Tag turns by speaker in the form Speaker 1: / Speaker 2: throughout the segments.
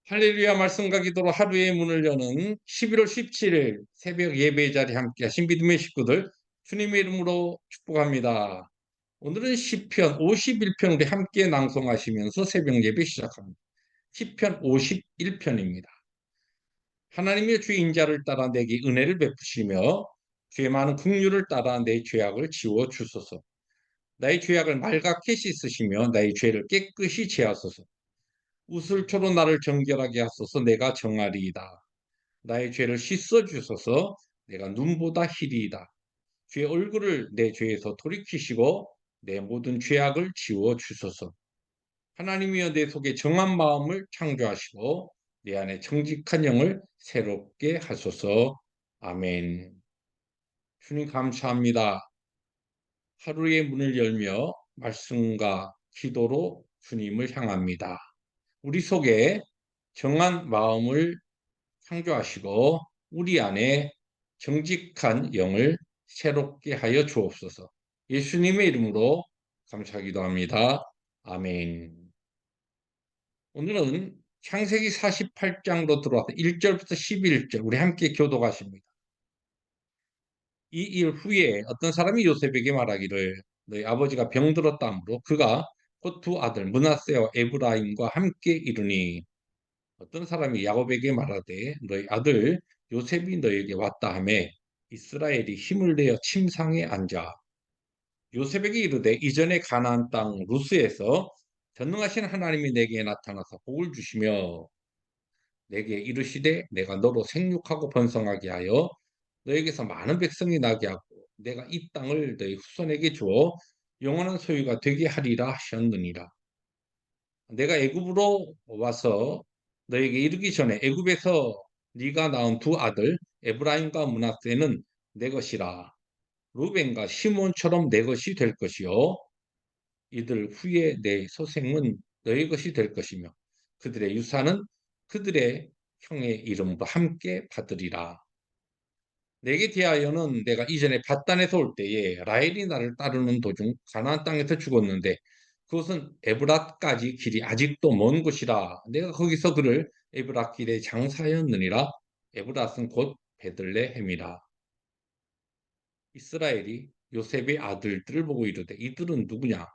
Speaker 1: 할렐루야 말씀과 기도로 하루의 문을 여는 11월 17일 새벽 예배 자리에 함께하신 믿음의 식구들 주님의 이름으로 축복합니다. 오늘은 시편 51편 우리 함께 낭송하시면서 새벽 예배 시작합니다. 시편 51편입니다. 하나님의 주의 인자를 따라 내게 은혜를 베푸시며 주의 많은 긍휼을 따라 내 죄악을 지워 주소서. 나의 죄악을 말갛게 씻으시며 나의 죄를 깨끗이 제하소서. 우슬초로 나를 정결하게 하소서. 내가 정하리이다. 나의 죄를 씻어 주소서. 내가 눈보다 희리이다. 주의 얼굴을 내 죄에서 돌이키시고 내 모든 죄악을 지워 주소서. 하나님이여 내 속에 정한 마음을 창조하시고 내 안에 정직한 영을 새롭게 하소서. 아멘. 주님 감사합니다. 하루의 문을 열며 말씀과 기도로 주님을 향합니다. 우리 속에 정한 마음을 창조하시고 우리 안에 정직한 영을 새롭게 하여 주옵소서. 예수님의 이름으로 감사하기도 합니다. 아멘. 오늘은 창세기 48장으로 들어와서 1절부터 11절 우리 함께 교독하십니다. 이 일 후에 어떤 사람이 요셉에게 말하기를 너희 아버지가 병들었다 하므로 그가 곧 두 아들 므낫세와 에브라임과 함께 이르니 어떤 사람이 야곱에게 말하되 너희 아들 요셉이 너에게 왔다 하매 이스라엘이 힘을 내어 침상에 앉아 요셉에게 이르되 이전에 가나안 땅 루스에서 전능하신 하나님이 내게 나타나서 복을 주시며 내게 이르시되 내가 너로 생육하고 번성하게 하여 너에게서 많은 백성이 나게 하고 내가 이 땅을 너희 후손에게 주어 영원한 소유가 되게 하리라 하셨느니라. 내가 애굽으로 와서 너에게 이르기 전에 애굽에서 네가 낳은 두 아들 에브라임과 므낫세는 내 것이라. 루벤과 시몬처럼 내 것이 될 것이요 이들 후에 내 소생은 너희 것이 될 것이며 그들의 유산은 그들의 형의 이름으로 함께 받으리라. 내게 대하여는 내가 이전에 밧단에서 올 때에 라헬이 나를 따르는 도중 가나안 땅에서 죽었는데 그것은 에브랏까지 길이 아직도 먼 곳이라. 내가 거기서 그를 에브랏 길에 장사하였느니라. 에브랏은 곧 베들레헴이라. 이스라엘이 요셉의 아들들을 보고 이르되 이들은 누구냐?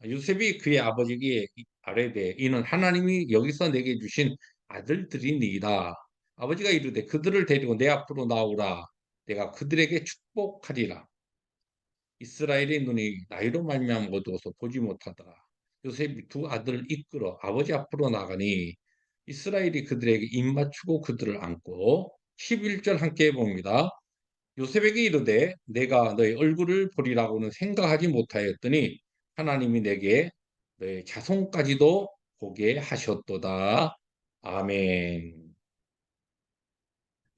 Speaker 1: 요셉이 그의 아버지에게 아뢰되 이는 하나님이 여기서 내게 주신 아들들이니이다. 아버지가 이르되 그들을 데리고 내 앞으로 나오라. 내가 그들에게 축복하리라. 이스라엘의 눈이 나이로 말미암아 어두워서 보지 못하더라. 요셉이 두 아들을 이끌어 아버지 앞으로 나가니 이스라엘이 그들에게 입맞추고 그들을 안고 11절 함께 해봅니다. 요셉에게 이르되 내가 너의 얼굴을 보리라고는 생각하지 못하였더니 하나님이 내게 너의 자손까지도 보게 하셨도다. 아멘.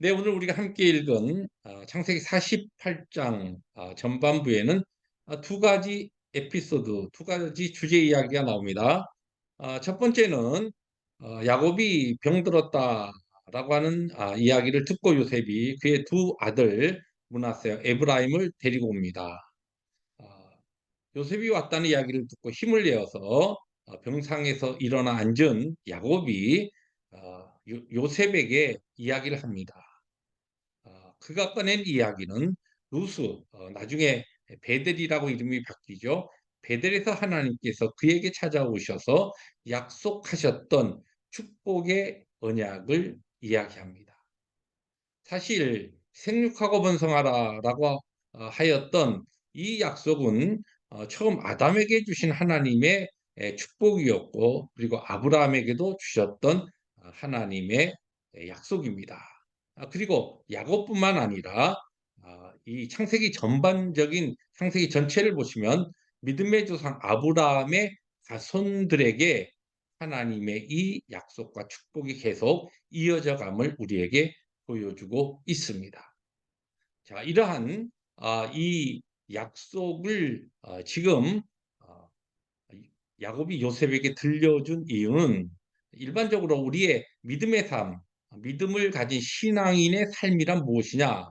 Speaker 1: 네, 오늘 우리가 함께 읽은 창세기 48장 전반부에는 두 가지 에피소드, 두 가지 주제 이야기가 나옵니다. 첫 번째는 야곱이 병들었다라고 하는 이야기를 듣고 요셉이 그의 두 아들 므낫세와 에브라임을 데리고 옵니다. 아, 요셉이 왔다는 이야기를 듣고 힘을 내어서 병상에서 일어나 앉은 야곱이 요셉에게 이야기를 합니다. 그가 꺼낸 이야기는 루스, 나중에 베델이라고 이름이 바뀌죠. 베델에서 하나님께서 그에게 찾아오셔서 약속하셨던 축복의 언약을 이야기합니다. 사실 생육하고 번성하라라고 하였던 이 약속은 처음 아담에게 주신 하나님의 축복이었고 그리고 아브라함에게도 주셨던 하나님의 약속입니다. 그리고 야곱뿐만 아니라 이 창세기 전반적인 창세기 전체를 보시면 믿음의 조상 아브라함의 자손들에게 하나님의 이 약속과 축복이 계속 이어져 감을 우리에게 보여주고 있습니다. 자, 이러한 이 약속을 지금 어, 야곱이 요셉에게 들려준 이유는 일반적으로 우리의 믿음의 삶, 믿음을 가진 신앙인의 삶이란 무엇이냐?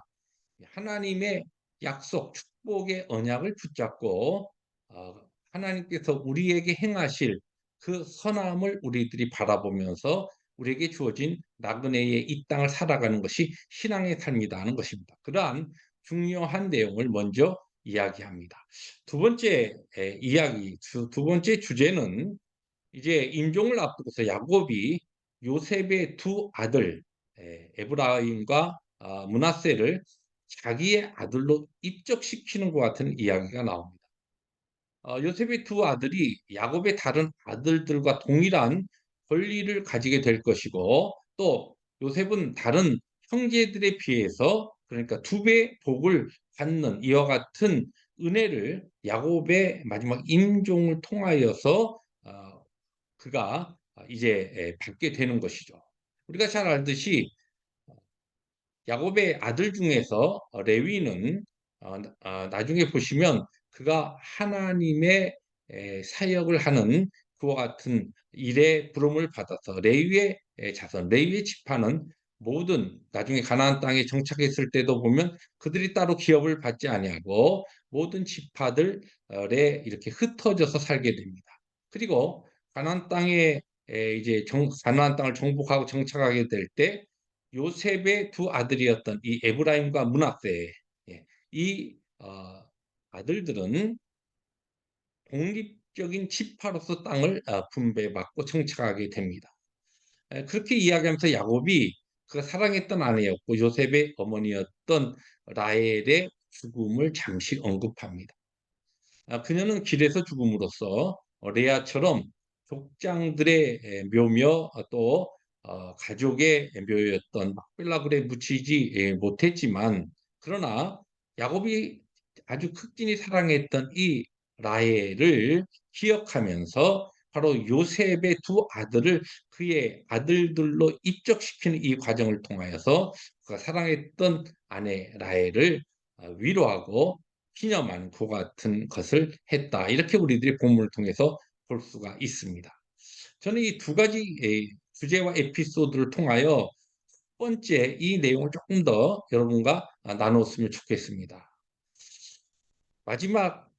Speaker 1: 하나님의 약속, 축복의 언약을 붙잡고 어, 하나님께서 우리에게 행하실 그 선함을 우리들이 바라보면서 우리에게 주어진 나그네의 이 땅을 살아가는 것이 신앙의 삶이다 하는 것입니다. 그러한 중요한 내용을 먼저 이야기합니다. 두 번째 이야기, 두 번째 주제는 이제 임종을 앞두고서 야곱이 요셉의 두 아들 에브라임과 므낫세를 자기의 아들로 입적시키는 것 같은 이야기가 나옵니다. 요셉의 두 아들이 야곱의 다른 아들들과 동일한 권리를 가지게 될 것이고 또 요셉은 다른 형제들에 비해서 그러니까 두 배 복을 받는 이와 같은 은혜를 야곱의 마지막 임종을 통하여서 그가 이제 받게 되는 것이죠. 우리가 잘 알듯이 야곱의 아들 중에서 레위는 나중에 보시면 그가 하나님의 사역을 하는 그와 같은 일에 부름을 받아서 레위의 자손, 레위의 지파는 모든 나중에 가나안 땅에 정착했을 때도 보면 그들이 따로 기업을 받지 아니하고 모든 지파들에 이렇게 흩어져서 살게 됩니다. 그리고 가나안 땅에 이제 가나안 땅을 정복하고 정착하게 될때 요셉의 두 아들이었던 이 에브라임과 므낫세 이 아들들은 독립적인 지파로서 땅을 분배받고 정착하게 됩니다. 그렇게 이야기하면서 야곱이 그가 사랑했던 아내였고 요셉의 어머니였던 라헬의 죽음을 잠시 언급합니다. 그녀는 길에서 죽음으로써 레아처럼 족장들의 묘며 또 가족의 묘였던 막벨라굴에 묻히지 못했지만 그러나 야곱이 아주 극진히 사랑했던 이 라헬을 기억하면서 바로 요셉의 두 아들을 그의 아들들로 입적시키는 이 과정을 통하여서 그가 사랑했던 아내 라헬을 위로하고 기념하는 그 같은 것을 했다. 이렇게 우리들이 본문을 통해서 볼 수가 있습니다. 저는 이 두 가지 주제와 에피소드를 통하여 첫 번째 이 내용을 조금 더 여러분과 나눴으면 좋겠습니다. 마지막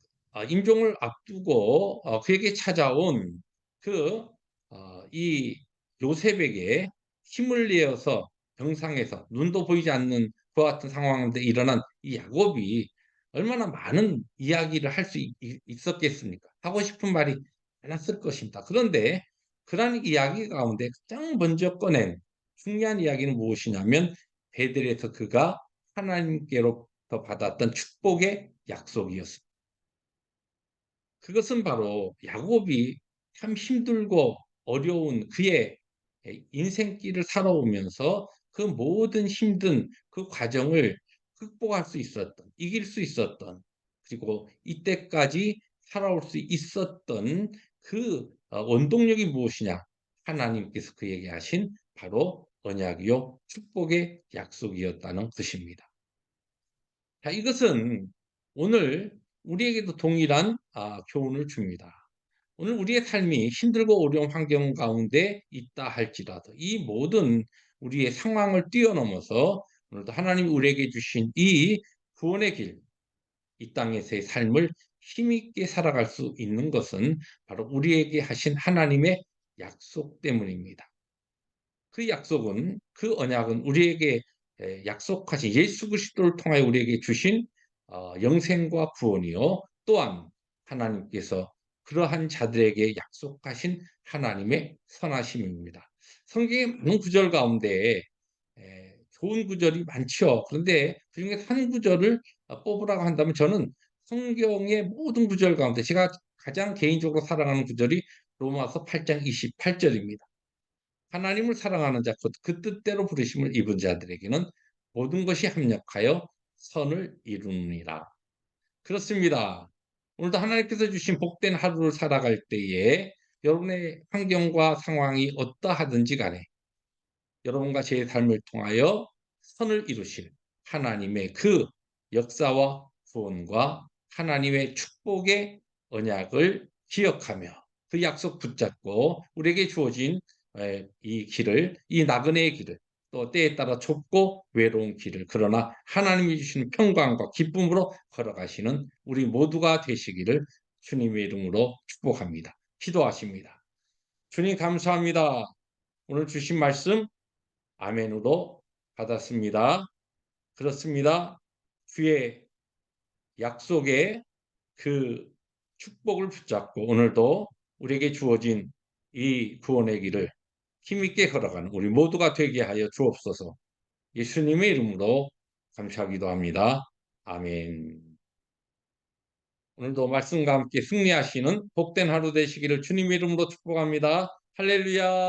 Speaker 1: 임종을 앞두고 그에게 찾아온 그 이 요셉에게 힘을 내어서 병상에서 눈도 보이지 않는 그와 같은 상황인데 일어난 이 야곱이 얼마나 많은 이야기를 할 수 있었겠습니까? 하고 싶은 말이 많았을 것입니다. 그런데 그러한 이야기 가운데 가장 먼저 꺼낸 중요한 이야기는 무엇이냐면 베들에서 그가 하나님께로부터 받았던 축복의 약속이었습니다. 그것은 바로 야곱이 참 힘들고 어려운 그의 인생길을 살아오면서 그 모든 힘든 그 과정을 극복할 수 있었던, 이길 수 있었던, 그리고 이때까지 살아올 수 있었던 그 원동력이 무엇이냐? 하나님께서 그에게 하신 바로 언약이요 축복의 약속이었다는 것입니다. 자, 이것은 오늘 우리에게도 동일한 교훈을 줍니다. 오늘 우리의 삶이 힘들고 어려운 환경 가운데 있다 할지라도 이 모든 우리의 상황을 뛰어넘어서 오늘도 하나님이 우리에게 주신 이 구원의 길, 이 땅에서의 삶을 힘있게 살아갈 수 있는 것은 바로 우리에게 하신 하나님의 약속 때문입니다. 그 약속은 그 언약은 우리에게 약속하신 예수 그리스도를 통하여 우리에게 주신 영생과 구원이요 또한 하나님께서 그러한 자들에게 약속하신 하나님의 선하심입니다. 성경의 많은 구절 가운데 좋은 구절이 많죠. 그런데 그중에 한 구절을 뽑으라고 한다면 저는 성경의 모든 구절 가운데 제가 가장 개인적으로 사랑하는 구절이 로마서 8장 28절입니다. 하나님을 사랑하는 자, 곧 그 뜻대로 부르심을 입은 자들에게는 모든 것이 합력하여 선을 이루느니라. 그렇습니다. 오늘도 하나님께서 주신 복된 하루를 살아갈 때에 여러분의 환경과 상황이 어떠하든지 간에 여러분과 제 삶을 통하여 선을 이루실 하나님의 그 역사와 구원과 하나님의 축복의 언약을 기억하며 그 약속 붙잡고 우리에게 주어진 이 길을 이 나그네의 길을 또 때에 따라 좁고 외로운 길을 그러나 하나님이 주시는 평강과 기쁨으로 걸어가시는 우리 모두가 되시기를 주님의 이름으로 축복합니다. 기도하십니다. 주님 감사합니다. 오늘 주신 말씀 아멘으로 받았습니다. 그렇습니다. 주의 약속의 그 축복을 붙잡고 오늘도 우리에게 주어진 이 구원의 길을 힘있게 걸어가는 우리 모두가 되게 하여 주옵소서. 예수님의 이름으로 감사하기도 합니다. 아멘. 오늘도 말씀과 함께 승리하시는 복된 하루 되시기를 주님의 이름으로 축복합니다. 할렐루야.